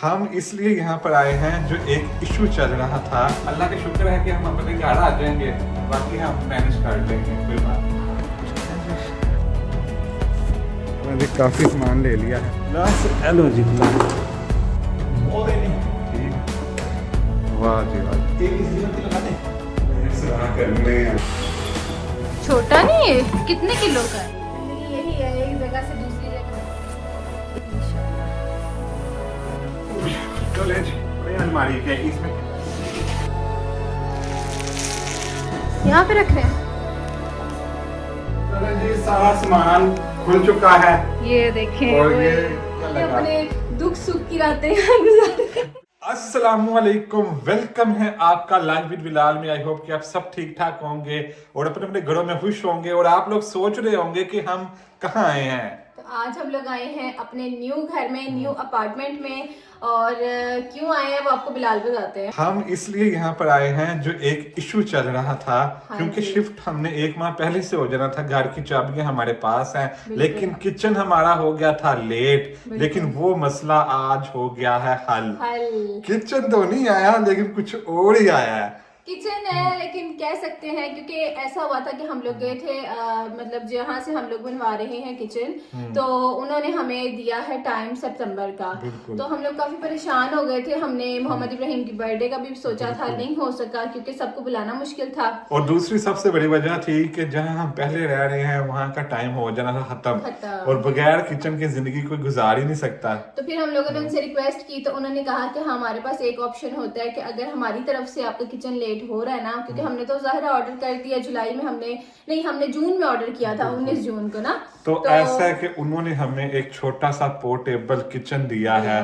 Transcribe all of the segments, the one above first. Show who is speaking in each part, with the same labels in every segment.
Speaker 1: हम इसलिए यहाँ पर आए हैं जो एक इशू चल रहा था। अल्लाह का शुक्र है कि हम अपने घर आ जाएंगे, बाकी हम मैनेज कर लेंगे, कोई बात नहीं। मैंने काफ़ी सामान ले लिया है। हेलो जी, वाह जी वाह।
Speaker 2: छोटा नहीं है, कितने किलो का है?
Speaker 3: यही है, एक जगह से दूसरी जगह।
Speaker 1: चले जी, अलमारी के इसमें
Speaker 2: यहाँ पे रख रहे हैं।
Speaker 1: चले जी, सारा सामान खुल चुका है।
Speaker 2: ये देखें,
Speaker 1: और ये क्या लगा?
Speaker 3: अपने दुख सुख की रातें गुजारते।
Speaker 1: अस्सलामुअलैकुम, वेलकम है आपका लाइफ विद बिलाल में। आई होप कि आप सब ठीक ठाक होंगे और अपने अपने घरों में खुश होंगे। और आप लोग सोच रहे होंगे कि हम कहाँ आए हैं।
Speaker 3: तो आज हम लोग आए हैं अपने न्यू घर में, न्यू अपार्टमेंट में। और क्यों आए हैं वो आपको बिलाल बताते हैं।
Speaker 1: हम इसलिए यहाँ पर आए हैं जो एक इशू चल रहा था,
Speaker 3: हाँ
Speaker 1: क्योंकि
Speaker 3: जी।
Speaker 1: शिफ्ट हमने 1 माह पहले से हो जाना था। घर की चाबियां हमारे पास हैं, लेकिन किचन हमारा हो गया था लेट। लेकिन वो मसला आज हो गया है हल। किचन तो नहीं आया, लेकिन कुछ और ही आया है।
Speaker 3: किचन है, लेकिन कह सकते हैं क्योंकि ऐसा हुआ था कि हम लोग गए थे मतलब जहाँ से हम लोग बनवा रहे हैं किचन, तो उन्होंने हमें दिया है टाइम सितंबर का। तो हम लोग काफी परेशान हो गए थे। हमने मोहम्मद इब्राहिम की बर्थडे का भी सोचा था, नहीं हो सका क्योंकि सबको बुलाना मुश्किल था।
Speaker 1: और दूसरी सबसे बड़ी वजह थी कि जहाँ हम पहले रह रहे हैं वहाँ का टाइम हो जाना था खत्म, और बगैर किचन की जिंदगी कोई गुजार ही नहीं सकता।
Speaker 3: तो फिर हम लोगों ने उनसे रिक्वेस्ट की, तो उन्होंने कहा कि हमारे पास एक ऑप्शन होता है कि अगर हमारी तरफ से आपका किचन लेट हो रहा है ना, क्योंकि हमने तो ज़ाहिर ऑर्डर कर दिया जुलाई में, हमने जून में ऑर्डर किया था 19 जून को ना।
Speaker 1: तो ऐसा है कि उन्होंने हमें एक छोटा सा पोर्टेबल किचन दिया है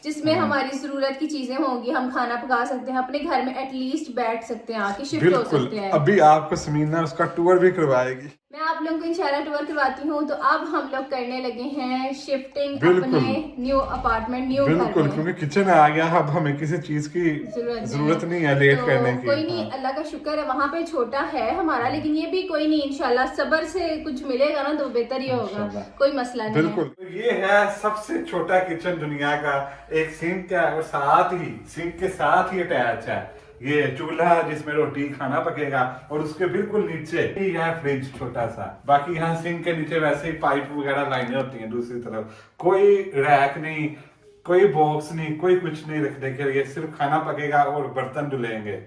Speaker 3: जिसमें हमारी जरूरत की चीजें होंगी। हम खाना पका सकते हैं, अपने घर में एटलीस्ट बैठ सकते हैं, आके शिफ्ट हो सकते हैं।
Speaker 1: अभी आपको समीना उसका टूर भी करवाएगी।
Speaker 3: मैं आप लोगों को इंशाल्लाह टूर करवाती हूँ। तो अब हम लोग करने लगे हैं शिफ्टिंग अपने न्यू अपार्टमेंट, न्यू घर में।
Speaker 1: क्योंकि किचन आ गया, अब हमें किसी चीज की जरूरत नहीं है लेट करने की।
Speaker 3: कोई नहीं, अल्लाह का शुक्र है वहाँ पे छोटा है हमारा, लेकिन ये भी कोई नहीं, इंशाल्लाह सब्र से कुछ मिलेगा ना तो बेहतर ही होगा, कोई मसला नहीं।
Speaker 1: बिल्कुल। तो ये है सबसे छोटा किचन दुनिया का। एक सिंक है और साथ ही सिंक के साथ ही अटैच है ये चूल्हा जिसमें रोटी खाना पकेगा, और उसके बिल्कुल नीचे ही है फ्रिज छोटा सा। बाकी यहाँ सिंक के नीचे वैसे ही पाइप वगैरह लाइनें होती हैं। दूसरी तरफ कोई रैक नहीं, कोई बॉक्स नहीं, कोई कुछ नहीं रखने के लिए, सिर्फ खाना पकेगा और बर्तन धुलेंगे।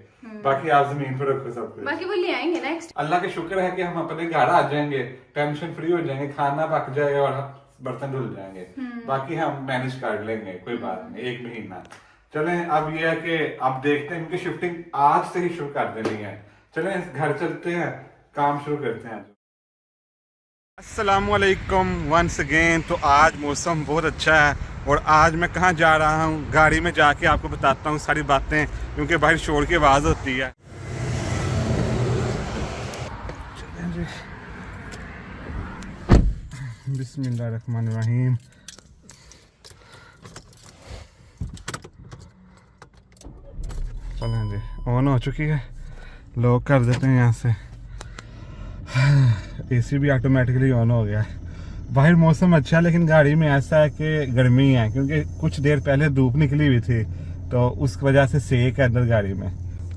Speaker 1: बाकी आप जमीन पर रखो सब कुछ।
Speaker 3: बाकी वो ले आएंगे नेक्स्ट।
Speaker 1: अल्लाह का शुक्र है कि हम अपने घर आ जाएंगे, टेंशन फ्री हो जाएंगे, खाना पक जाएगा और बर्तन धुल जाएंगे। बाकी हम मैनेज कर लेंगे, कोई बात नहीं, 1 महीना। चलें, अब ये है कि अब देखते हैं, इनकी शिफ्टिंग आज से ही शुरू कर देनी है। चलें घर चलते हैं, काम शुरू करते हैं। अस्सलामुअलैकुम वंस अगेन। तो आज मौसम बहुत अच्छा है और आज मैं कहाँ जा रहा हूँ, गाड़ी में जाके आपको बताता हूँ सारी बातें, क्योंकि बाहर शोर की आवाज़ होती है। बिस्मिल्लाहिर्रहमानिर्रहीम। चलें जी, ऑन हो चुकी है, लॉक कर देते हैं यहाँ से। एसी भी ऑटोमेटिकली ऑन हो गया है। बाहर मौसम अच्छा है, लेकिन गाड़ी में ऐसा है कि गर्मी है, क्योंकि कुछ देर पहले धूप निकली हुई थी, तो उस वजह से सेक है अंदर गाड़ी में।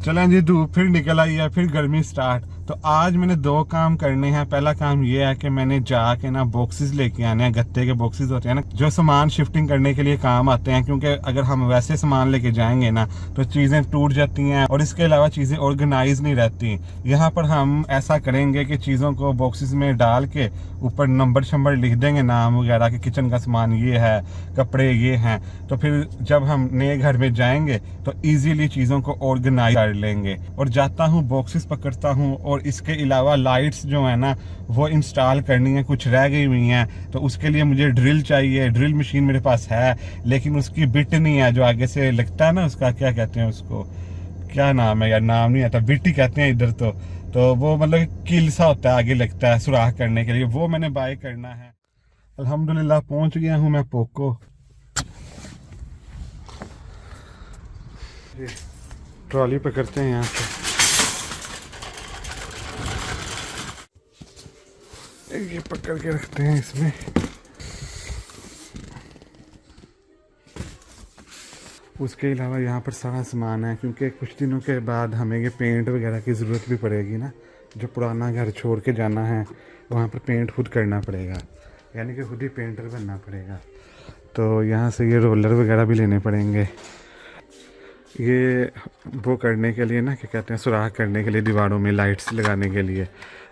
Speaker 1: चलें जी, धूप फिर निकल आई है, फिर गर्मी स्टार्ट। तो आज मैंने 2 काम करने हैं। पहला काम ये है कि मैंने जाके ना बॉक्सेस लेके आने हैं, गत्ते के बॉक्सेस होते हैं ना, जो सामान शिफ्टिंग करने के लिए काम आते हैं, क्योंकि अगर हम वैसे सामान लेके जाएंगे ना तो चीज़ें टूट जाती हैं और इसके अलावा चीज़ें ऑर्गेनाइज नहीं रहती। यहाँ पर हम ऐसा करेंगे कि चीज़ों को बॉक्सेस में डाल के ऊपर नंबर शंबर लिख देंगे, नाम वगैरह, कि किचन का सामान ये है, कपड़े ये हैं। तो फिर जब हम नए घर में जाएंगे तो ईजीली चीज़ों को ऑर्गेनाइज कर लेंगे। और जाता हूँ, बॉक्सेस पकड़ता हूँ, और इसके अलावा लाइट्स जो है ना वो इंस्टॉल करनी है, कुछ रह गई हुई हैं, तो उसके लिए मुझे ड्रिल चाहिए। ड्रिल मशीन मेरे पास है, लेकिन उसकी बिट नहीं है, जो आगे से लगता है ना, उसका क्या कहते हैं, उसको क्या नाम है यार, नाम नहीं आता, बिट ही कहते हैं इधर। तो वो मतलब कील सा होता है, आगे लगता है सुराख करने के लिए, वो मैंने बाय करना है। अल्हम्दुलिल्लाह पहुंच गया हूँ मैं पोको। ट्रॉली पकड़ते हैं यहाँ से, ये पकड़ के रखते हैं इसमें। उसके अलावा यहाँ पर सारा सामान है, क्योंकि कुछ दिनों के बाद हमें ये पेंट वगैरह की ज़रूरत भी पड़ेगी ना। जो पुराना घर छोड़ के जाना है वहाँ पर पेंट खुद करना पड़ेगा, यानी कि खुद ही पेंटर बनना पड़ेगा। तो यहाँ से ये रोलर वगैरह भी लेने पड़ेंगे, ये वो करने के लिए ना, क्या कहते हैं, सुराख करने के लिए दीवारों में लाइट्स लगाने के लिए।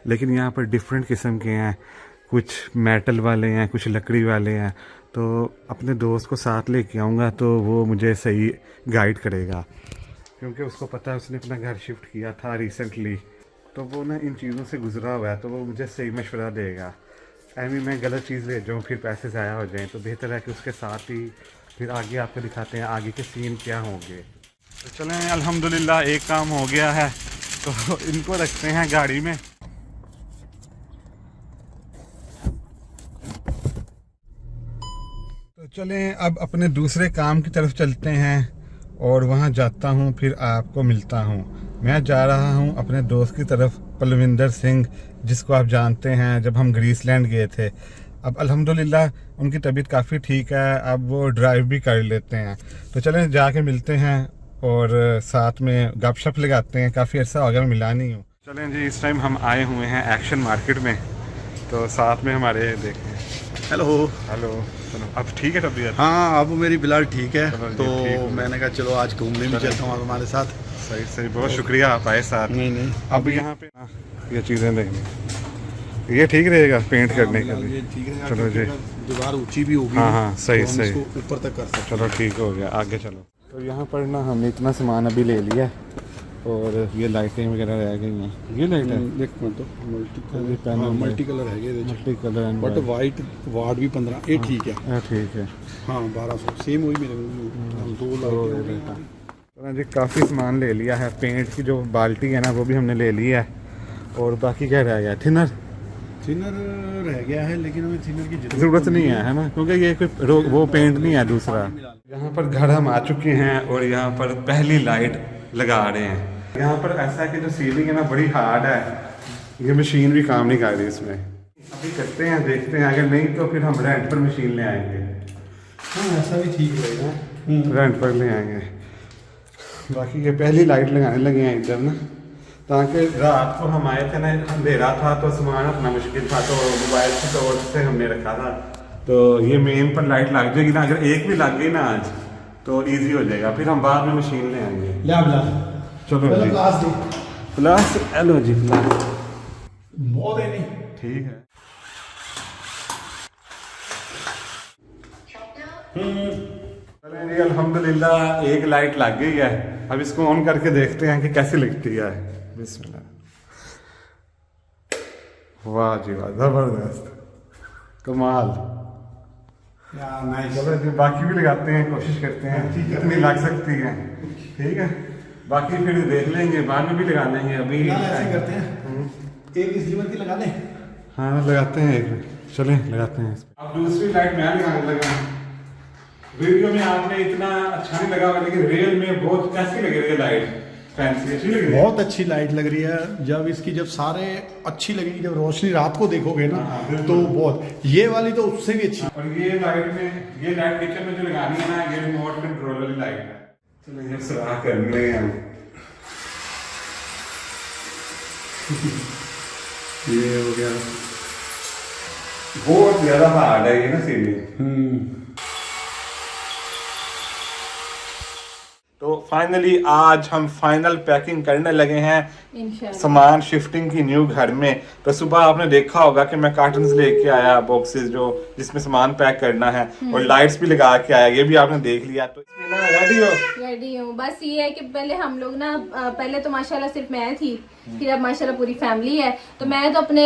Speaker 1: लेकिन यहाँ पर डिफरेंट किस्म के हैं, कुछ मेटल वाले हैं, कुछ लकड़ी वाले हैं। तो अपने दोस्त को साथ लेके आऊँगा तो वो मुझे सही गाइड करेगा, क्योंकि उसको पता है, उसने अपना घर शिफ्ट किया था रिसेंटली, तो वो ना इन चीज़ों से गुजरा हुआ है, तो वो मुझे सही मशवरा देगा। ऐमी मैं गलत चीज़ ले जाऊँ फिर पैसे ज़ाया हो जाएँ, तो बेहतर है कि उसके साथ ही फिर आगे आपको दिखाते हैं आगे के सीन क्या होंगे। तो चलें, अल्हम्दुलिल्लाह एक काम हो गया है, तो इनको रखते हैं गाड़ी में। तो चलें अब अपने दूसरे काम की तरफ चलते हैं और वहाँ जाता हूँ, फिर आपको मिलता हूँ। मैं जा रहा हूँ अपने दोस्त की तरफ, पलविंदर सिंह, जिसको आप जानते हैं जब हम ग्रीसलैंड गए थे। अब अल्हम्दुलिल्लाह उनकी तबीयत काफ़ी ठीक है, अब वो ड्राइव भी कर लेते हैं। तो चलें जाके मिलते हैं और साथ में गपशप लगाते हैं, काफ़ी अर्सा हो गया मैं मिला नहीं हूँ। चलें जी, इस टाइम हम आए हुए हैं एक्शन मार्केट में, तो साथ में हमारे देखें।
Speaker 4: हेलो
Speaker 1: हेलो, चलो अब ठीक है तबीयत?
Speaker 4: हाँ, अब मेरी बिलाल ठीक है,
Speaker 1: चलो जी,
Speaker 4: तो
Speaker 1: ठीक है।
Speaker 4: मैंने कहा चलो आज घूमने भी चलता हूँ आप हमारे साथ।
Speaker 1: सही सही, बहुत शुक्रिया आप आए साथ।
Speaker 4: नहीं
Speaker 1: अब यहाँ पे ये चीज़ें देखनी, ये ठीक रहेगा पेंट करने के लिए?
Speaker 4: ये ठीक है,
Speaker 1: चलो जी।
Speaker 4: दीवार ऊंची भी होगी।
Speaker 1: हाँ हाँ, सही
Speaker 4: तो हम
Speaker 1: सही,
Speaker 4: इसको ऊपर तक कर सकते
Speaker 1: चलो ठीक हो गया, आगे चलो। तो यहाँ पर ना हमने इतना सामान अभी ले लिया और ये लाइटें वगैरह रह गई हैं। ये लाइट है,
Speaker 4: हैं। देख मैं तो
Speaker 1: ये पैनल है।
Speaker 4: मल्टी कलर है ये,
Speaker 1: multi colour
Speaker 4: but white ward भी 15 ये ठीक है।
Speaker 1: ठीक है।
Speaker 4: हाँ 1200 सेम वही मेरे को 2 लाइट।
Speaker 1: जी काफ़ी सामान ले लिया है, पेंट की जो बाल्टी है ना वो भी हमने ले ली है, और बाकी क्या रह गया? थिनर
Speaker 4: रह गया है, लेकिन हमें थिनर की
Speaker 1: ज़रूरत नहीं है ना, क्योंकि ये कोई वो पेंट नहीं है दूसरा। यहाँ पर घर हम आ चुके हैं और यहाँ पर पहली लाइट लगा रहे हैं। यहाँ पर ऐसा है कि जो सीलिंग है ना बड़ी हार्ड है, ये मशीन भी काम नहीं कर रही इसमें। अभी करते हैं, देखते हैं, अगर नहीं तो फिर हम रेंट पर मशीन ले आएंगे।
Speaker 4: हाँ ऐसा भी ठीक रहेगा,
Speaker 1: रेंट पर ले आएंगे। बाकी ये पहली लाइट लगाने लगे हैं इधर ना, ताकि रात को हम आए थे ना, अंधेरा था तो सामान अपना मुश्किल था, तो मोबाइल की टॉर्च से हमने रखा था। तो ये मेन पर लाइट लग जाएगी ना, अगर एक भी लग गई ना आज तो इजी हो जाएगा, फिर हम बाद में मशीन ले आएंगे। चलो जी, प्लस हेलो जी, प्लस
Speaker 4: बहुत है नहीं
Speaker 1: ठीक है। चलें जी, अल्हम्दुलिल्लाह एक लाइट लग गई है। अब इसको ऑन करके देखते हैं कि कैसी लगती है। बिस्मिल्लाह, वाह जी वाह, जबरदस्त, कमाल। चलो जी, बाकी भी लगाते हैं, कोशिश करते हैं कितनी लग सकती है। ठीक है, बाकी फिर देख लेंगे, बाद में भी लगा लेंगे। अभी
Speaker 4: ऐसे करते हैं, एक इस जीवन की लगा लें।
Speaker 1: हाँ लगाते हैं एक, चलें लगाते हैं। अब दूसरी लाइट मैं लगाने लगा। वीडियो में आपने इतना अच्छा नहीं लगा, लेकिन रियल में बहुत कैसी लग रही है लाइट, फैंसी अच्छी लग रही है।
Speaker 4: बहुत अच्छी लाइट लग रही है, जब इसकी जब सारे अच्छी लगेगी, जब रोशनी रात को देखोगे ना तो बहुत, ये वाली तो उससे भी अच्छी।
Speaker 1: और ये लाइट में, ये लाइट किचन में जो लगानी है ना, ये रिमोट कंट्रोल वाली लाइट है। चलो ये सुराख करने लगे हम। ये हो गया, बहुत ज्यादा हार्ड है ये ना सीलिंग। तो फाइनली आज हम फाइनल पैकिंग करने लगे हैं
Speaker 3: इंशाल्लाह।
Speaker 1: सामान शिफ्टिंग की न्यू घर में। तो सुबह आपने देखा होगा कि मैं कार्टन्स लेके आया, बॉक्सेस जो जिसमें सामान पैक करना है, और लाइट्स भी लगा के आया, ये भी आपने देख लिया। तो इसमें ना
Speaker 3: रेडी हूँ। बस ये है कि पहले हम लोग ना, पहले तो माशाल्लाह सिर्फ मैं थी, फिर अब माशाल्लाह पूरी फैमिली है। तो मैं तो अपने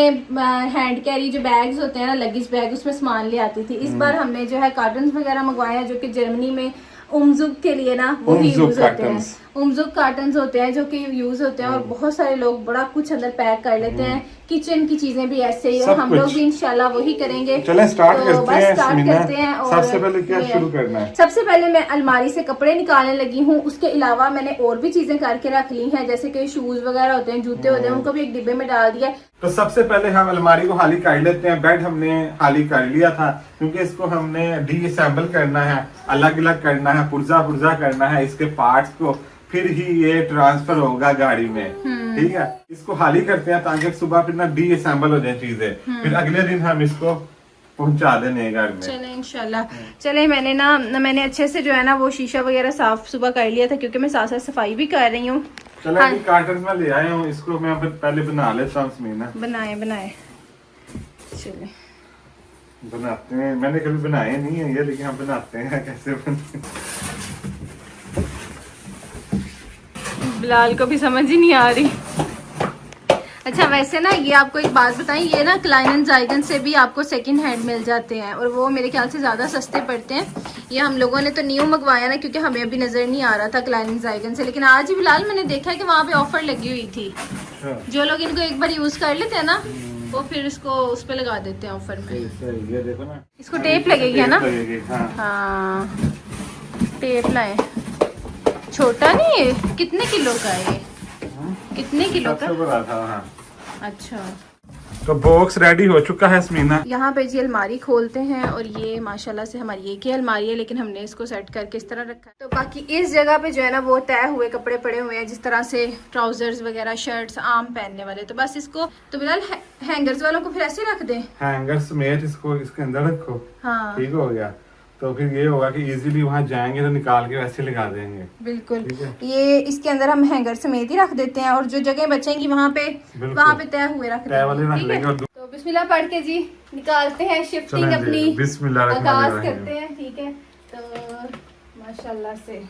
Speaker 3: हैंड कैरी जो बैग्स होते हैं ना, लगेज बैग, उसमें सामान ले आती थी। इस बार हमने जो है कार्टन्स वगैरह मंगवाए हैं, जो कि जर्मनी में उमजुक के लिए ना वही यूज होते हैं। उमजुक कार्टन्स होते हैं जो कि यूज होते हैं और बहुत सारे लोग बड़ा कुछ अंदर पैक कर लेते हैं। किचन की चीजें भी ऐसे ही, और
Speaker 1: सब
Speaker 3: हम लोग
Speaker 1: कुछ।
Speaker 3: भी इंशाल्लाह वही करेंगे।
Speaker 1: चले स्टार्ट
Speaker 3: तो
Speaker 1: करते
Speaker 3: बस
Speaker 1: हैं
Speaker 3: स्टार्ट
Speaker 1: समीना।
Speaker 3: करते हैं। और
Speaker 1: सबसे पहले क्या
Speaker 3: ये-
Speaker 1: शुरू करना है?
Speaker 3: सबसे पहले मैं अलमारी से कपड़े निकालने लगी हूँ। उसके अलावा मैंने और भी चीजें करके रख ली हैं, जैसे कि शूज वगैरह होते हैं, जूते होते हैं, उनको भी एक डिब्बे में डाल दिया।
Speaker 1: तो सबसे पहले हम अलमारी को खाली कर लेते हैं। बेड हमने खाली कर लिया था क्योंकि इसको हमने डीअसेंबल करना है, अलग अलग करना है, पुर्जा पुर्जा करना है इसके पार्ट्स को, फिर ही ये ट्रांसफर होगा गाड़ी में। ठीक है, इसको खाली करते हैं ताकि सुबह फिर ना डीअसेंबल हो जाए चीजें, फिर अगले दिन हम इसको पहुंचा देने घर में।
Speaker 3: चले इंशाल्लाह। चले मैंने अच्छे से जो है ना वो शीशा वगैरह साफ सुबह कर लिया था, क्योंकि मैं साथ साथ सफाई भी कर रही हूँ।
Speaker 1: चलो अभी कार्टन में ले आए हूँ, इसको मैं पहले बना लेता हूँ समीना।
Speaker 3: बनाए चले
Speaker 1: बनाते हैं, मैंने कभी बनाए नहीं है ये, लेकिन हम बनाते हैं कैसे बनते।
Speaker 3: बिलाल को भी समझ ही नहीं आ रही। अच्छा वैसे ना ये आपको एक बात बताएं, ये ना क्लाइन एंड ज़ाइगन से भी आपको सेकंड हैंड मिल जाते हैं और वो मेरे ख्याल से ज़्यादा सस्ते पड़ते हैं। ये हम लोगों ने तो न्यू मंगवाया ना, क्योंकि हमें अभी नज़र नहीं आ रहा था क्लाइन एंड ज़ाइगन से, लेकिन आज ही फिलहाल मैंने देखा है कि वहाँ पे ऑफर लगी हुई थी। जो लोग इनको एक बार यूज़ कर लेते हैं ना, वो फिर इसको उस पर लगा देते हैं ऑफर में।
Speaker 1: ये देखो ना,
Speaker 3: इसको टेप लगेगी है ना?
Speaker 1: लगेगी, हाँ।
Speaker 3: हाँ टेप लाए। छोटा नहीं है, कितने किलो का है ये? कितने किलो का?
Speaker 1: सबसे बड़ा था, हाँ।
Speaker 3: अच्छा,
Speaker 1: तो बॉक्स रेडी हो चुका है समीना।
Speaker 3: यहाँ पे जी अलमारी खोलते हैं और ये माशाल्लाह से हमारी एक ही अलमारी है, लेकिन हमने इसको सेट करके इस तरह रखा है। तो बाकी इस जगह पे जो है ना वो तय हुए कपड़े पड़े हुए हैं, जिस तरह से ट्राउजर्स वगैरह, शर्ट्स आम पहनने वाले। तो बस इसको तो बिलाल हैंगर्स वालों को फिर ऐसे रख दें।
Speaker 1: हैंगर समेत इसको इसके अंदर रखो,
Speaker 3: हाँ
Speaker 1: ठीक हो गया। तो फिर ये होगा कि इजीली वहाँ जाएंगे तो निकाल के वैसे लगा देंगे।
Speaker 3: बिल्कुल,
Speaker 1: ठीक है।
Speaker 3: ये इसके अंदर हम हैंगर समेत ही रख देते हैं और जो जगह बचेंगी वहाँ पे तय हुए रख
Speaker 1: तय वाले
Speaker 3: देंगे।
Speaker 1: रख
Speaker 3: ठीक
Speaker 1: लेंगे
Speaker 3: है?
Speaker 1: और
Speaker 3: तो बिस्मिल्लाह पढ़ के जी निकालते हैं शिफ्टिंग
Speaker 1: चलें जी,
Speaker 3: अपनी,
Speaker 1: बिस्मिल्लाहिर्रहमानिर्रहीम।
Speaker 3: आगाज करते हैं। ठीक है, तो माशाल्लाह से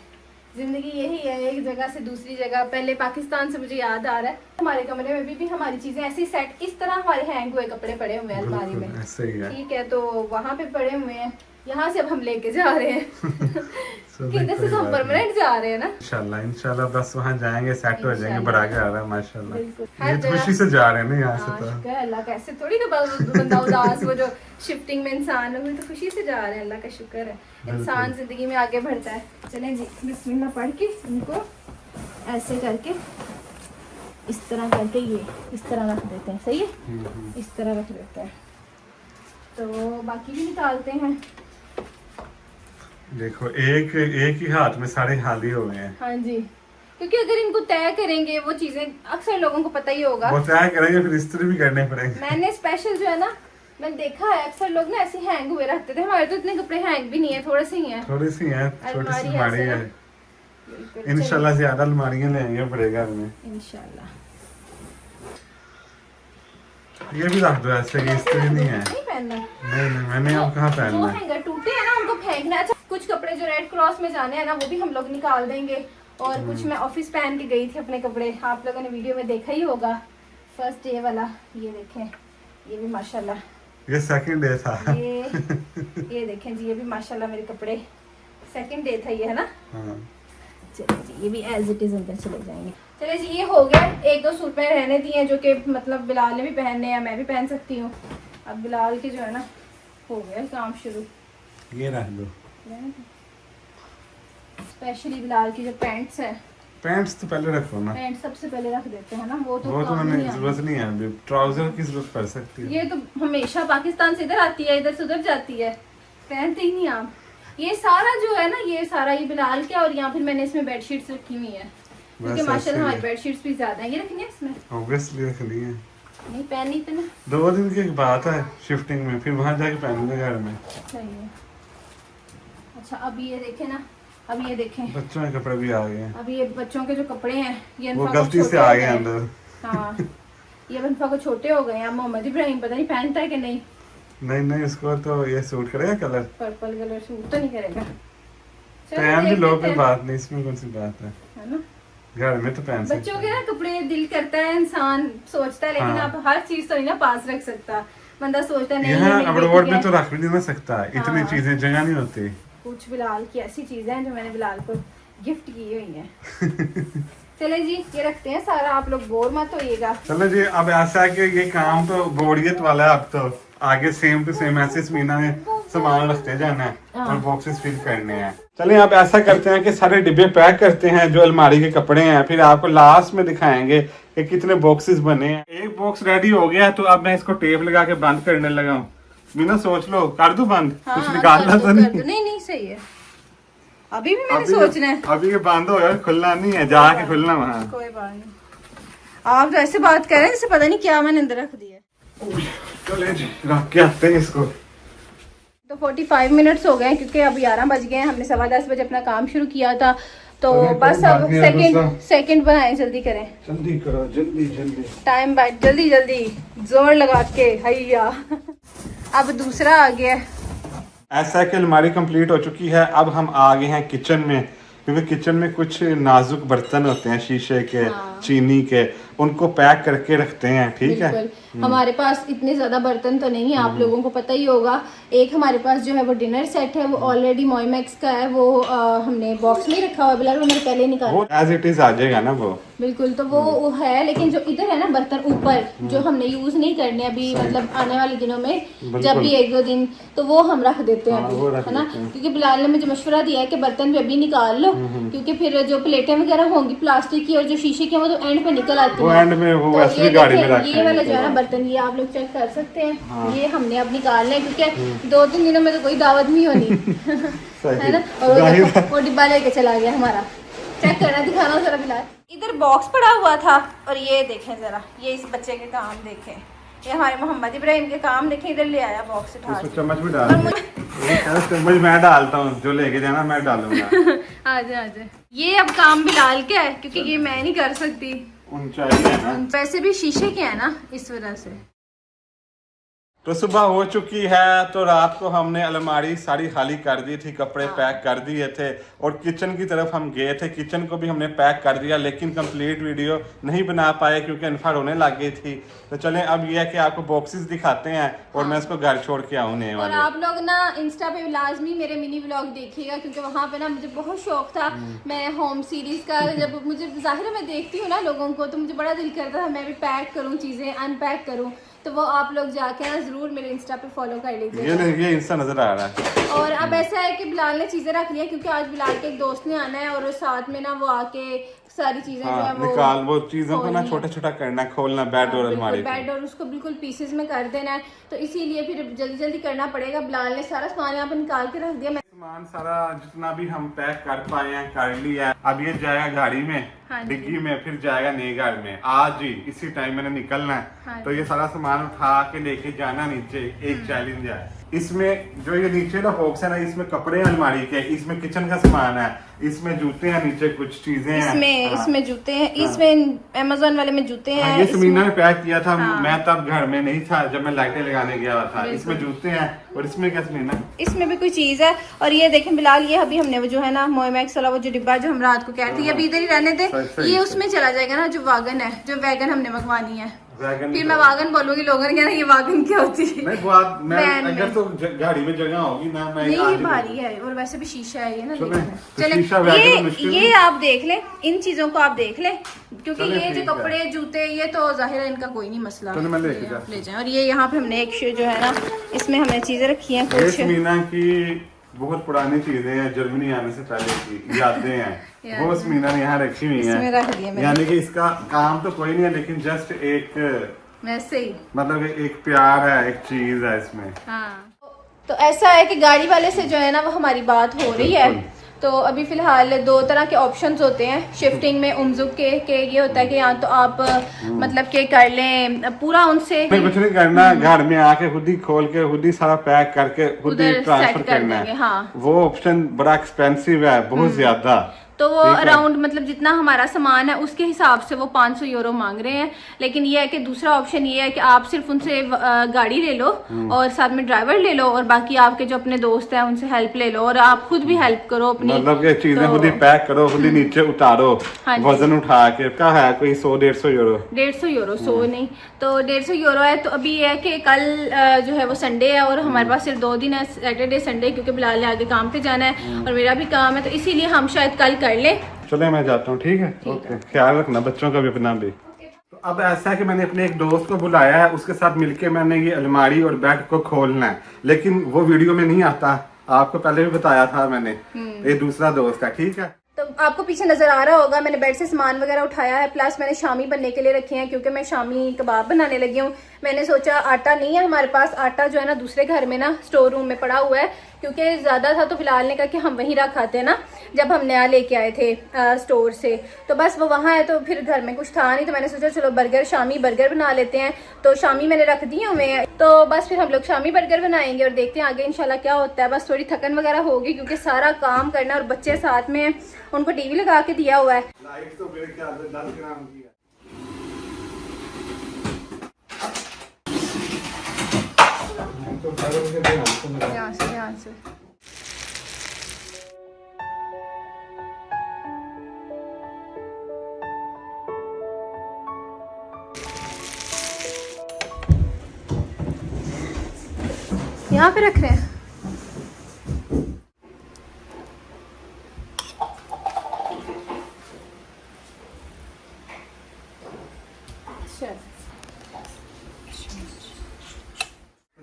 Speaker 3: जिंदगी यही है, एक जगह से दूसरी जगह। पहले पाकिस्तान से मुझे याद आ रहा है, हमारे कमरे में भी हमारी चीजें ऐसे सेट इस तरह हमारे हैंग हुए कपड़े पड़े हुए हैं अलमारी में।
Speaker 1: ऐसे ही है।
Speaker 3: ठीक है, तो वहाँ पे पड़े हुए हैं, यहाँ से अब हम लेके जा रहे हैं। किधर से तो हम परमानेंट जा रहे हैं ना
Speaker 1: इंशाल्लाह। इंशाल्लाह बस वहाँ जाएंगे, सेट हो जाएंगे, बढ़ा के आ रहा है माशाल्लाह।
Speaker 3: बिल्कुल।
Speaker 1: ये तो खुशी से जा रहे हैं ना यहाँ से।
Speaker 3: हाँ,
Speaker 1: तो
Speaker 3: शुक्र है अल्लाह का, ऐसे थोड़ी ना बंदा उदास, वो जो शिफ्टिंग में इंसान है, वो तो खुशी से जा रहे हैं, अल्लाह का शुक्र है। इंसान जिंदगी में आगे बढ़ता है। चलें जी, बिस्मिल्लाह पढ़ के इनको ऐसे करके इस तरह करके ये इस तरह रख देते हैं। सही है, इस तरह रख देते हैं। तो बाकी भी निकालते हैं।
Speaker 1: देखो एक ही हाथ में सारे खाली हो गए हैं।
Speaker 3: हाँ जी, क्योंकि अगर इनको तय करेंगे वो चीजें, अक्सर लोगों को पता ही होगा।
Speaker 1: वो तय करेंगे फिर इस्त्री भी करने पड़ेंगे।
Speaker 3: मैंने स्पेशल जो है ना, मैंने देखा है अक्सर लोग ना ऐसे हैंग हुए रखते थे। हमारे तो इतने कपड़े हैंग भी नहीं है, थोड़े से ही हैं।
Speaker 1: थोड़ी सी है, छोटी सी
Speaker 3: अलमारी
Speaker 1: अलमारी
Speaker 3: ऐसे
Speaker 1: है।
Speaker 3: ना। बिल्कुल,
Speaker 1: इंशाल्लाह ज्यादा अलमारियां लेंगे पड़ेगा हमें।
Speaker 3: चलिए, इंशाल्लाह।
Speaker 1: ये भी रख दो ऐसे, ये इस्त्री नहीं है।
Speaker 3: नहीं पहनना।
Speaker 1: नहीं मैंने अब कहाँ
Speaker 3: जो
Speaker 1: पहनना है।
Speaker 3: हैंगर टूटे हैं ना उनको फेंकना है। अच्छा, कुछ कपड़े जो रेड क्रॉस में जाने हैं ना वो भी हम लोग निकाल देंगे, और कुछ मैं ऑफिस पहन के गई थी अपने कपड़े, आप लोगों ने वीडियो में देखा ही होगा, फर्स्ट डे वाला। ये देखें, ये भी माशाल्लाह,
Speaker 1: ये सेकंड डे था।
Speaker 3: ये देखें जी, ये भी माशाल्लाह मेरे कपड़े, सेकंड डे था ये, है ना।
Speaker 1: हाँ।
Speaker 3: चलिए जी, ये भी एज इट इज अंदर चले जाएंगे। चलिए जी, ये हो गया। एक दो सूट मैंने रहने दिए हैं जो कि मतलब बिलाल ने भी पहनने हैं, मैं भी पहन सकती हूँ। अब बिलाल के जो है ना हो गया काम शुरू।
Speaker 1: ये रख दो।
Speaker 3: स्पेशली बिलाल की जो पैंट्स है,
Speaker 1: पैंट्स तो पहले रखो ना।
Speaker 3: पैंट सबसे पहले रख देते हैं ना, वो तो
Speaker 1: वो तो
Speaker 3: काम
Speaker 1: मैंने
Speaker 3: नहीं आना।
Speaker 1: जरूरत नहीं है अभी, ट्राउजर की जरूरत पड़ सकती है।
Speaker 3: ये तो हमेशा पाकिस्तान से इधर आती है, इधर से उधर जाती है, पहनते ही नहीं आप। ये सारा जो है ना, ये सारा ये बिलाल के, और यहाँ फिर मैंने इसमें बेडशीट्स रखी हुई है, क्योंकि माशाल्लाह हमारी बेडशीट्स भी ज्यादा है। ये रखनी है इसमें,
Speaker 1: ऑब्वियसली रखनी है।
Speaker 3: नहीं पहनी तो नहीं।
Speaker 1: 2 दिन की बात है शिफ्टिंग में, फिर वहां जाके पहनूंगा घर में।
Speaker 3: सही है। अच्छा, अब ये देखें ना, अब ये देखें,
Speaker 1: बच्चों के कपड़े भी आ गए हैं।
Speaker 3: अब ये बच्चों के जो कपड़े हैं ये
Speaker 1: वो
Speaker 3: अनफा को
Speaker 1: गलती से
Speaker 3: छोटे
Speaker 1: आ
Speaker 3: हो
Speaker 1: गए
Speaker 3: हैं।
Speaker 1: अंदर।
Speaker 3: हाँ, ये अनफा को छोटे हो गए हैं। मोहम्मद इब्राहिम पता नहीं पहनता है कि नहीं।
Speaker 1: नहीं इसको तो ये सूट करेगा कलर।
Speaker 3: पर्पल कलर सूट तो नहीं करेगा। चलो
Speaker 1: पहन भी
Speaker 3: देख
Speaker 1: लो,
Speaker 3: लेते
Speaker 1: कोई
Speaker 3: हैं,
Speaker 1: बात नहीं, इसमें कौन सी बात है
Speaker 3: ना।
Speaker 1: घर में तो पहन सकते
Speaker 3: बच्चों के
Speaker 1: हैं।
Speaker 3: ना कपड़े दिल करता है, इंसान सोचता है, लेकिन
Speaker 1: हाँ।
Speaker 3: आप हर चीज तो नहीं ना पास रख सकता। बंदा सोचता है नहीं, ये
Speaker 1: यहाँ
Speaker 3: मेरी
Speaker 1: अब्रोड
Speaker 3: बेटी
Speaker 1: में
Speaker 3: है।
Speaker 1: तो रख भी नहीं ना सकता, इतनी
Speaker 3: हाँ।
Speaker 1: चीजें जगह नहीं होती।
Speaker 3: कुछ बिलाल की ऐसी चीजें हैं जो मैंने बिलाल को गिफ्ट की हुई है। चले जी ये रखते हैं सारा, आप लोग बोर मत होइएगा।
Speaker 1: चलो जी, अब ऐसा है कि ये काम तो बोरियत वाला है। अब तो आगे सेम टू सेम ऐसे मीना ने सामान रखते जाना है और बॉक्सेस फिल करने हैं। चलिए अब ऐसा करते हैं कि सारे डिब्बे पैक करते हैं जो अलमारी के कपड़े हैं, फिर आपको लास्ट में दिखाएंगे कि कितने बॉक्सेस बने हैं। एक बॉक्स रेडी हो गया तो अब मैं इसको टेप लगा के बंद करने लगा हूँ। मीना सोच लो, कर दूं बंद?
Speaker 3: हाँ,
Speaker 1: कुछ निकालना तो नहीं?
Speaker 3: नहीं सही है, अभी भी मैंने सोचना है।
Speaker 1: अभी ये बंद हो गया, खुलना नहीं है, जाके खुलना वहाँ।
Speaker 3: कोई बात नहीं, आप तो ऐसे बात कर रहे हैं जैसे पता नहीं क्या मैंने अंदर रख दिया।
Speaker 1: चले जी रख के आते हैं इसको।
Speaker 3: तो 45 मिनट्स हो गए क्योंकि अब 11 बज गए हैं। हमने 10:15 बजे अपना काम शुरू किया था, तो बस अब सेकंड बनाए, जल्दी करें,
Speaker 1: जल्दी करो, जल्दी जल्दी
Speaker 3: टाइम बाय, जल्दी जल्दी जोर लगा के हैया। अब दूसरा आ गया।
Speaker 1: ऐसा है कि अलमारी कंप्लीट हो चुकी है। अब हम आ गए हैं किचन में, क्योंकि किचन में कुछ नाजुक बर्तन होते हैं शीशे के, चीनी के, उनको पैक करके रखते हैं। ठीक है,
Speaker 3: बिल्कुल। हमारे पास इतने ज्यादा बर्तन तो नहीं है, आप लोगों को पता ही होगा। एक हमारे पास जो है वो डिनर सेट है, वो ऑलरेडी मोइमैक्स का है, वो हमने बॉक्स में रखा हुआ है, बिल्कुल मैंने पहले निकाला।
Speaker 1: वो एज इट इज आ जाएगा ना वो।
Speaker 3: बिल्कुल, तो वो है, लेकिन जो इधर है ना बर्तन ऊपर जो हमने यूज नहीं करने अभी, मतलब आने वाले दिनों में जब भी 1-2 दिन, तो वो हम रख देते हैं अभी, है ना, क्योंकि बिलाल ने मुझे मशवरा दिया है कि बर्तन भी अभी निकाल लो, क्योंकि फिर जो प्लेटें वगैरह होंगी प्लास्टिक की और जो शीशे की, वो तो एंड पे निकल आती है।
Speaker 1: एंड में वो वैसे भी गाड़ी में रखते हैं।
Speaker 3: ये वाला जो है ना बर्तन, ये आप लोग चेक कर सकते हैं, ये हमने अब निकालना है क्योंकि 2-3 दिनों में तो कोई दावत नहीं होनी है ना। और वो डिब्बा लेके चला गया हमारा, चेक करना, दिखाना जरा बिलाल। इधर बॉक्स पड़ा हुआ था और ये देखें जरा, ये इस बच्चे के काम देखें, ये हमारे मोहम्मद इब्राहिम के काम देखें, इधर ले आया बॉक्स उठा के।
Speaker 1: चम्मच भी डाल, चम्मच मैं डालता हूँ, जो लेके जाना मैं डालूंगा।
Speaker 3: आजा आजा, ये अब काम बिलाल के है क्योंकि ये मैं नहीं कर सकती, वैसे भी शीशे के है ना, इस वजह से।
Speaker 1: तो सुबह हो चुकी है, तो रात को हमने अलमारी सारी खाली कर दी थी, कपड़े पैक कर दिए थे और किचन की तरफ हम गए थे। किचन को भी हमने पैक कर दिया, लेकिन कंप्लीट वीडियो नहीं बना पाए क्योंकि अनफा रोने लग गई थी। तो चलें अब ये है कि आपको बॉक्सेस दिखाते हैं और मैं इसको घर छोड़ के आऊँ नए वाले।
Speaker 3: और आप लोग ना इंस्टा पे लाजमी मेरे मिनी व्लॉग देखिएगा, क्योंकि वहाँ पे ना मुझे बहुत शौक था, मैं होम सीरीज का, जब मुझे जाहिर मैं देखती हूँ ना लोगों को, तो मुझे बड़ा दिल करता था मैं भी पैक करूँ चीजें, अनपैक करूँ। तो वो आप लोग जाके ना जरूर मेरे इंस्टा पे फॉलो कर लीजिए।
Speaker 1: ये इंस्टा नजर आ रहा है।
Speaker 3: और अब ऐसा है कि बिलाल ने चीजें रख ली है क्योंकि आज बिलाल के एक दोस्त ने आना है और साथ में ना वो आके सारी चीजें जो है वो
Speaker 1: निकाल, वो चीजों को ना छोटा छोटा करना, खोलना, बेड और अलमारी,
Speaker 3: बेड और उसको बिल्कुल पीसेस में कर देना है, तो इसीलिए फिर जल्दी जल्दी करना पड़ेगा। बिलाल ने सारा सामान यहाँ पे निकाल के रख दिया।
Speaker 1: सामान सारा जितना भी हम पैक कर पाए हैं कर लिया है। अब ये जाएगा गाड़ी में, डिग्गी में, फिर जाएगा नए घर में। आज ही इसी टाइम मैंने निकलना है, तो ये सारा सामान उठा के लेके जाना नीचे। एक चैलेंज है इसमें, जो ये नीचे ना बॉक्स है ना, इसमें कपड़े अलमारी के, इसमें किचन का सामान है, इसमें जूते हैं, नीचे कुछ चीजें हैं,
Speaker 3: इसमें जूते हैं, इसमें अमेज़न वाले में जूते हैं।
Speaker 1: ये समीना ने पैक किया था, मैं तब घर में नहीं था जब मैं लाइटें लगाने गया था। इसमें जूते हैं और इसमें क्या समीना?
Speaker 3: इसमें भी कोई चीज है। और ये देखें बिलाल, ये अभी हमने वो जो है ना मोइमैक्स वाला वो जो डिब्बा जो हम रात को कहते हैं अभी इधर ही रहने दे, ये उसमें चला जाएगा ना, जो वागन है, जो वैगन हमने मंगवानी है। फिर मैं वागन बोलूंगी, लोगों ने कहना ये वागन क्या होती है।
Speaker 1: नहीं, अगर तो गाड़ी में जगह होगी ना, मैं
Speaker 3: नहीं, ये भारी है और वैसे भी शीशा है ये ना,
Speaker 1: चले
Speaker 3: ये आप देख लें, इन चीजों को आप देख लें, क्योंकि ये जो कपड़े जूते ये तो जाहिर है इनका कोई नहीं मसला, ले जाएं। और ये यहाँ पे हमने एक जो है ना, इसमें हमने चीजें रखी हैं कुछ
Speaker 1: मीना की बहुत पुरानी चीजें हैं, जर्मनी आने से पहले की यादें हैं, वो मीना ने यहाँ रखी हुई हैं। यानी कि इसका काम तो कोई नहीं है, लेकिन जस्ट एक
Speaker 3: वैसे ही
Speaker 1: मतलब एक प्यार है, एक चीज है इसमें।
Speaker 3: हाँ, तो ऐसा है कि गाड़ी वाले से जो है ना वो हमारी बात हो रही है। तो अभी फिलहाल 2 तरह के ऑप्शंस होते हैं शिफ्टिंग में उमजुक के ये होता है कि या तो आप मतलब के कर लें पूरा उनसे,
Speaker 1: कुछ नहीं करना, घर में आके खुद ही खोल के खुद ही सारा पैक करके खुद ही ट्रांसफर करना है।
Speaker 3: हाँ,
Speaker 1: वो ऑप्शन बड़ा एक्सपेंसिव है, बहुत ज्यादा।
Speaker 3: तो वो अराउंड मतलब जितना हमारा सामान है उसके हिसाब से वो 500 यूरो मांग रहे हैं। लेकिन ये है कि दूसरा ऑप्शन ये है कि आप सिर्फ उनसे गाड़ी ले लो और साथ में ड्राइवर ले लो और बाकी आपके जो अपने दोस्त हैं उनसे हेल्प ले लो और आप खुद भी हेल्प करो अपनी,
Speaker 1: मतलब कि चीजें खुद ही पैक करो, खुद ही नीचे उतारो, वजन उठा के। क्या है कोई 100-150 यूरो? 150
Speaker 3: यूरो, 100 नहीं तो 150 यूरो है। तो अभी ये है कि कल जो है वो संडे है और हमारे पास सिर्फ 2 दिन है, सैटरडे संडे, क्योंकि बिलाल ने आगे काम पे जाना है और मेरा भी काम है, तो इसीलिए हम शायद कल कर लें।
Speaker 1: चले मैं जाता हूँ, ठीक है? ओके, ख्याल रखना बच्चों का भी अपना भी। तो अब ऐसा है कि मैंने अपने एक दोस्त को बुलाया है, उसके साथ मिलके मैंने ये अलमारी और बेड को खोलना है, लेकिन वो वीडियो में नहीं आता, आपको पहले भी बताया था मैंने। ये दूसरा दोस्त है, ठीक है?
Speaker 3: तो आपको पीछे नजर आ रहा होगा मैंने बेड से सामान वगैरह उठाया है, प्लस मैंने शामी बनने के लिए रखे हैं क्योंकि मैं शामी कबाब बनाने लगी हूँ। मैंने सोचा आटा नहीं है हमारे पास, आटा जो है ना दूसरे घर में ना स्टोर रूम में पड़ा हुआ है, क्योंकि ज़्यादा था तो फिलहाल ने कहा कि हम वहीं रख आते ना जब हम नया लेके आए थे स्टोर से, तो बस वो वहाँ है, तो फिर घर में कुछ था नहीं, तो मैंने सोचा चलो बर्गर शामी बर्गर बना लेते हैं। तो शामी मैंने रख दिए हुए हैं, तो बस फिर हम लोग शामी बर्गर बनाएंगे और देखते हैं आगे इंशाल्लाह क्या होता है। बस थोड़ी थकन वगैरह होगी क्योंकि सारा काम करना और बच्चे साथ में, उनको टीवी लगा के दिया हुआ है।
Speaker 1: लाइट तो मेरे ख्याल से 10 ग्राम की है। तो
Speaker 3: यहाँ से यहाँ पे रख रहे हैं।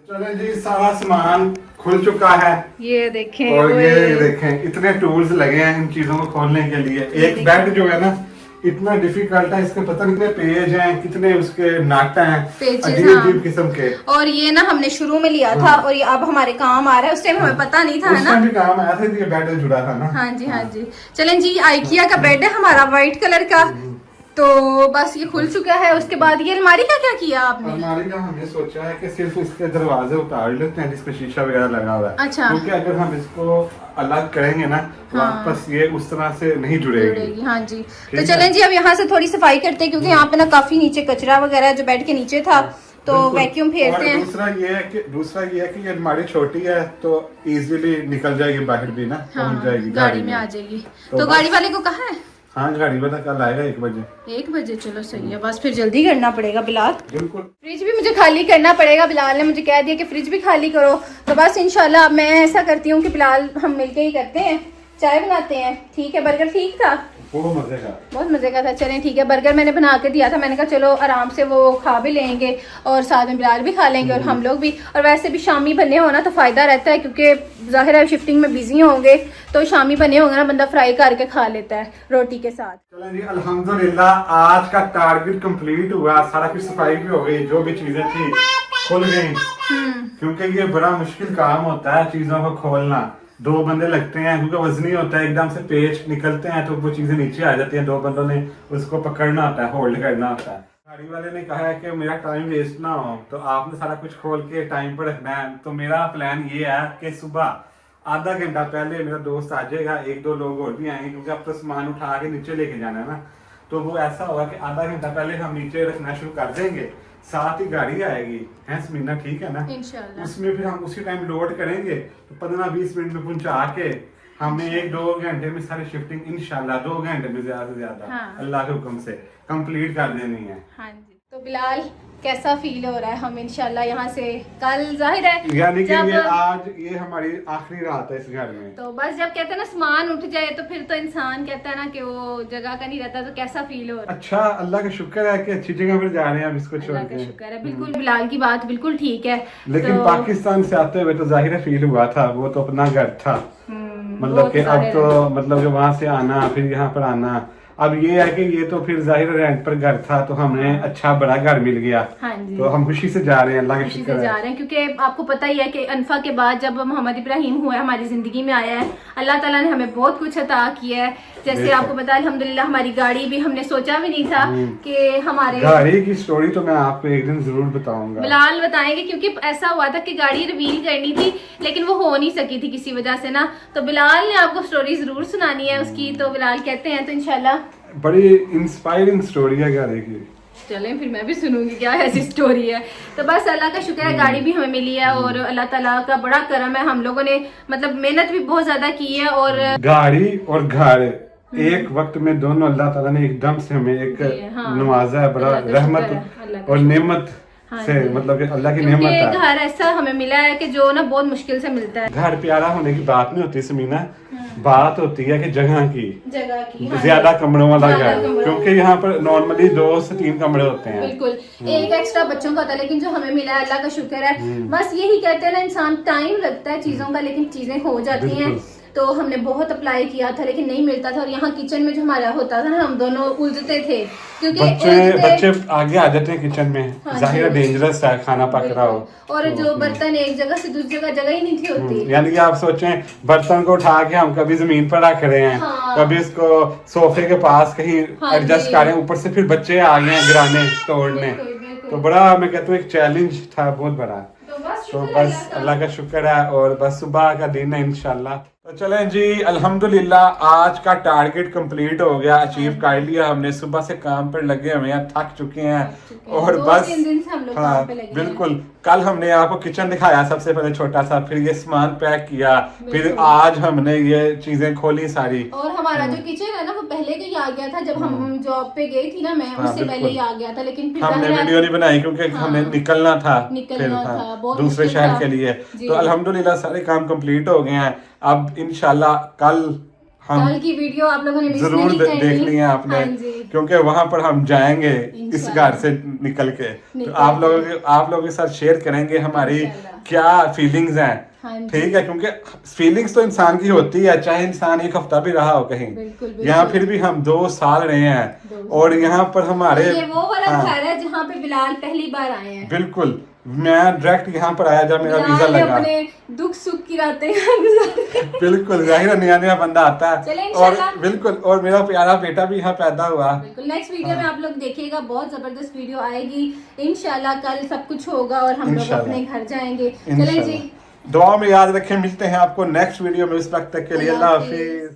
Speaker 1: चले जी, सारा सामान खुल चुका है
Speaker 3: ये देखें,
Speaker 1: और ये देखें इतने टूल्स लगे हैं इन चीजों को खोलने के लिए। एक बेड जो है ना इतना डिफिकल्ट है, इसके पता नहीं कितने पेज हैं, कितने उसके नाट हैं, अजीब अजीब किस्म के।
Speaker 3: और ये ना हमने शुरू में लिया था और ये अब हमारे काम आ रहा है, उस टाइम हमें पता नहीं था, है ना?
Speaker 1: भी काम आया था, ये बेड जुड़ा था ना।
Speaker 3: हाँ जी, हाँ जी। चलें जी, आइकिया का बेड है हमारा व्हाइट कलर का, तो बस ये खुल चुका है। उसके बाद ये अलमारी का क्या किया आपने?
Speaker 1: अलमारी का हमने सोचा है कि सिर्फ इसके दरवाजे उतार लेते हैं जिसपे शीशा वगैरह लगा हुआ है।
Speaker 3: अच्छा।
Speaker 1: क्योंकि अगर हम इसको अलग करेंगे ना वापस ये उस तरह से नहीं जुड़ेगी।
Speaker 3: हाँ जी। तो चलें जी, अब यहाँ से थोड़ी सफाई करते हैं क्योंकि यहाँ पे ना काफी नीचे कचरा वगैरह जो बेड के नीचे था, तो वैक्यूम फेरते हैं।
Speaker 1: दूसरा ये है कि ये अलमारी छोटी है तो इजीली निकल जाएगी बाहर भी ना, पहुंच जाएगी,
Speaker 3: गाड़ी में आ जाएगी। तो गाड़ी वाले को कहा है?
Speaker 1: हाँ, गाड़ी वाला कल आएगा 1 बजे।
Speaker 3: 1 बजे, चलो सही है। बस फिर जल्दी करना पड़ेगा बिलाल।
Speaker 1: बिल्कुल।
Speaker 3: फ्रिज भी मुझे खाली करना पड़ेगा, बिलाल ने मुझे कह दिया कि फ्रिज भी खाली करो, तो बस इंशाल्लाह मैं ऐसा करती हूँ कि बिलाल हम मिलके ही करते हैं, चाय बनाते हैं। ठीक है, बर्गर ठीक था?
Speaker 1: बहुत मजे का,
Speaker 3: बहुत मजे का था। चलें ठीक है, बर्गर मैंने बना के दिया था, मैंने कहा चलो आराम से वो खा भी लेंगे और साथ में बिलाल भी खा लेंगे और हम लोग भी। और वैसे भी शामी बने हो ना तो फायदा रहता है क्योंकि जाहिर है शिफ्टिंग में बिजी होंगे, तो शामी बने होंगे ना बंदा फ्राई करके खा लेता है रोटी के साथ।
Speaker 1: चलें जी, अल्हम्दुलिल्लाह आज का टारगेट कंप्लीट हुआ, सारा कुछ सफाई भी हो गई, जो भी चीजें थी खुल गई। क्योंकि ये बड़ा मुश्किल काम होता है चीजों को खोलना, 2 बंदे लगते हैं क्योंकि वजनी होता है, एकदम से पेच निकलते हैं तो वो चीजें नीचे आ जाती हैं, 2 बंदों ने उसको पकड़ना होता है, होल्ड करना होता है। गाड़ी वाले ने कहा है कि मेरा टाइम वेस्ट ना हो, तो आपने सारा कुछ खोल के टाइम पर रखना है। तो मेरा प्लान ये है कि सुबह आधा घंटा पहले मेरा दोस्त आ जाएगा, 1-2 लोग और भी आएंगे क्योंकि अब तो सामान उठा के नीचे लेके जाना है ना, तो वो ऐसा होगा कि आधा घंटा पहले हम नीचे रखना शुरू कर देंगे, साथ ही गाड़ी आएगी है समीना, ठीक है ना?
Speaker 3: इंशाल्लाह।
Speaker 1: उसमें फिर हम उसी टाइम लोड करेंगे, तो 15-20 मिनट में पहुंचा के हमें 1-2 घंटे में सारी शिफ्टिंग इंशाल्लाह 2 घंटे में ज्यादा से ज्यादा अल्लाह के हुक्म से कंप्लीट कर देनी है।
Speaker 3: हाँ जी। तो बिलाल कैसा फील हो रहा है? हम इंशाल्लाह यहाँ से कल जाहिर है
Speaker 1: यानी कि ये आज ये हमारी आखिरी रात है इस घर में,
Speaker 3: तो बस जब कहते हैं ना सामान उठ जाए तो फिर तो इंसान कहता है ना कि वो जगह का नहीं रहता, तो कैसा फील हो रहा है?
Speaker 1: अच्छा, अल्लाह का शुक्र है कि अच्छी जगह पर जा रहे हैं अब इसको छोड़
Speaker 3: अल्लाह का
Speaker 1: के।
Speaker 3: शुक्र है, बिल्कुल बिलाल की बात बिल्कुल ठीक है।
Speaker 1: लेकिन पाकिस्तान से आते हुए तो जाहिर फील हुआ था, वो तो अपना घर था, मतलब कि अब तो मतलब कि वहां से आना फिर यहाँ पर आना, अब ये है कि ये तो फिर जाहिर रेंट पर घर था तो हमें अच्छा बड़ा घर मिल गया।
Speaker 3: हाँ जी।
Speaker 1: तो हम खुशी से जा रहे हैं, अल्लाह का
Speaker 3: खुशी
Speaker 1: शुक्र
Speaker 3: से
Speaker 1: है।
Speaker 3: जा रहे हैं क्योंकि आपको पता ही है कि अनफा के बाद जब मोहम्मद इब्राहिम हुआ हमारी जिंदगी में आया है, अल्लाह ताला ने हमें बहुत कुछ अता किया है। जैसे आपको पता है अल्हम्दुलिल्लाह हमारी गाड़ी भी हमने सोचा भी नहीं था कि हमारे
Speaker 1: गाड़ी की स्टोरी तो मैं आपको एक दिन जरूर बताऊंगा,
Speaker 3: बिलाल बताएंगे, क्योंकि ऐसा हुआ था कि गाड़ी रिवील करनी थी लेकिन वो हो नहीं सकी थी किसी वजह से ना, तो बिलाल ने आपको स्टोरी जरूर सुनानी है उसकी। तो बिलाल कहते हैं तो इंशाल्लाह
Speaker 1: बड़ी इंस्पायरिंग स्टोरी है गाड़ी की।
Speaker 3: चलें फिर मैं भी सुनूंगी क्या ऐसी स्टोरी है। तो बस अल्लाह का शुक्र है गाड़ी भी हमें मिली है और अल्लाह ताला का बड़ा करम है, हम लोगों ने मतलब मेहनत भी बहुत ज्यादा की है और
Speaker 1: गाड़ी और घर एक वक्त में दोनों अल्लाह ताला ने एकदम से हमें एक नवाजा है, बड़ा रहमत और नेमत से, मतलब कि अल्लाह की नेमत है।
Speaker 3: घर ऐसा हमें मिला है कि जो ना बहुत मुश्किल से मिलता है।
Speaker 1: घर प्यारा होने की बात नहीं होती समीना, बात होती है कि जगह की,
Speaker 3: जगह की, हाँ
Speaker 1: ज्यादा कमरों वाला
Speaker 3: ज्यादा
Speaker 1: घर,
Speaker 3: कमरों
Speaker 1: क्योंकि यहाँ पर नॉर्मली 2 से 3 कमरे होते हैं।
Speaker 3: बिल्कुल एक एक्स्ट्रा बच्चों का था, लेकिन जो हमें मिला है अल्लाह का शुक्र है। बस यही कहते हैं ना, इंसान टाइम लगता है चीजों का, लेकिन चीजें हो जाती हैं।
Speaker 1: बिल्कुल।
Speaker 3: तो हमने बहुत अप्लाई किया था लेकिन नहीं मिलता था, और यहाँ किचन में जो हमारा होता था ना, हम दोनों उलझते थे क्योंकि
Speaker 1: बच्चे आगे आ जाते हैं किचन में,
Speaker 3: हाँ
Speaker 1: जाहिर है
Speaker 3: जी।
Speaker 1: डेंजरस है खाना पक रहा हो।
Speaker 3: और जो बर्तन एक जगह से दूसरी जगह ही नहीं थी होती।
Speaker 1: यानी कि आप सोचें बर्तन को उठा के हम कभी जमीन पर रख रहे हैं,
Speaker 3: हाँ।
Speaker 1: कभी इसको सोफे के पास कहीं
Speaker 3: हाँ
Speaker 1: एडजस्ट
Speaker 3: जी।
Speaker 1: कर रहे हैं, ऊपर से फिर बच्चे आ गए हैं गिराने तोड़ने।
Speaker 3: बिल्कुल, बिल्कुल।
Speaker 1: तो बड़ा, मैं कहता हूँ एक चैलेंज था बहुत बड़ा। तो बस अल्लाह का शुक्र है, और बस सुबह का दिन है इंशाल्लाह। तो चलें जी, अल्हम्दुलिल्लाह आज का टारगेट कंप्लीट हो गया, अचीव कर लिया हमने। सुबह से काम पर लगे हुए हैं, थक चुके हैं, और बस
Speaker 3: 2-3 दिन से हम लोग
Speaker 1: हाँ
Speaker 3: काम पे लगे हैं।
Speaker 1: बिल्कुल। कल हमने आपको किचन दिखाया सबसे पहले छोटा सा, फिर ये सामान पैक किया, फिर
Speaker 3: बिल्कुल।
Speaker 1: आज हमने ये चीजें खोली सारी।
Speaker 3: और हमारा जो किचन है ना, वो पहले का ही आ गया था जब हम जॉब पे गई थी ना, मैं
Speaker 1: हाँ,
Speaker 3: उससे पहले ही
Speaker 1: बिल्कुल।
Speaker 3: आ गया था, लेकिन फिर
Speaker 1: हमने
Speaker 3: जाहिर है-
Speaker 1: वीडियो नहीं बनाई क्योंकि
Speaker 3: हाँ,
Speaker 1: हमें निकलना था
Speaker 3: निकलना
Speaker 1: फिर,
Speaker 3: था,
Speaker 1: हाँ,
Speaker 3: बहुत
Speaker 1: दूसरे
Speaker 3: मुश्किल
Speaker 1: शहर
Speaker 3: था।
Speaker 1: के लिए।
Speaker 3: जी।
Speaker 1: तो अल्हम्दुलिल्लाह सारे काम कंप्लीट हो गए हैं। अब इंशाल्लाह कल हम
Speaker 3: कल की वीडियो आप लोगों ने मिस
Speaker 1: जरूर
Speaker 3: नहीं करनी।
Speaker 1: देखनी है आपने,
Speaker 3: हाँ जी।
Speaker 1: क्योंकि वहां पर हम जाएंगे इस
Speaker 3: इंशाल्लाह।
Speaker 1: घर से निकल के, तो
Speaker 3: निकल
Speaker 1: आप लोगों के साथ शेयर करेंगे हमारी
Speaker 3: इंशाल्लाह।
Speaker 1: क्या फीलिंग्स हैं।
Speaker 3: हाँ जी।
Speaker 1: ठीक है, क्योंकि फीलिंग्स तो इंसान की होती है, चाहे इंसान 1 हफ्ता भी रहा हो कहीं।
Speaker 3: बिल्कुल, बिल्कुल।
Speaker 1: यहाँ फिर भी हम 2 साल रहे हैं, और यहाँ पर हमारे
Speaker 3: ये वो वाला
Speaker 1: हाँ,
Speaker 3: घर है जहाँ पे बिलाल पहली बार आए हैं।
Speaker 1: बिल्कुल। मैं डायरेक्ट यहाँ पर आया जब मेरा वीजा
Speaker 3: बिलाल ने
Speaker 1: लगा।
Speaker 3: अपने दुख सुख की रातें गुजारी।
Speaker 1: बिल्कुल, जाहिर है नया नया बंदा आता
Speaker 3: चलें
Speaker 1: है,
Speaker 3: इंशाल्लाह।
Speaker 1: और बिल्कुल, और मेरा प्यारा बेटा भी यहाँ पैदा हुआ।
Speaker 3: बिल्कुल, नेक्स्ट वीडियो में आप लोग देखिएगा, बहुत जबरदस्त वीडियो आएगी इंशाल्लाह। कल सब कुछ होगा और हम लोग
Speaker 1: इंशाल्लाह।
Speaker 3: अपने घर जाएंगे। चलें जी,
Speaker 1: दुआ में याद रखें, मिलते हैं आपको नेक्स्ट वीडियो में। उस वक्त तक के लिए
Speaker 3: अल्लाह
Speaker 1: अल्लाह
Speaker 3: हाफिज।
Speaker 1: हाफिज।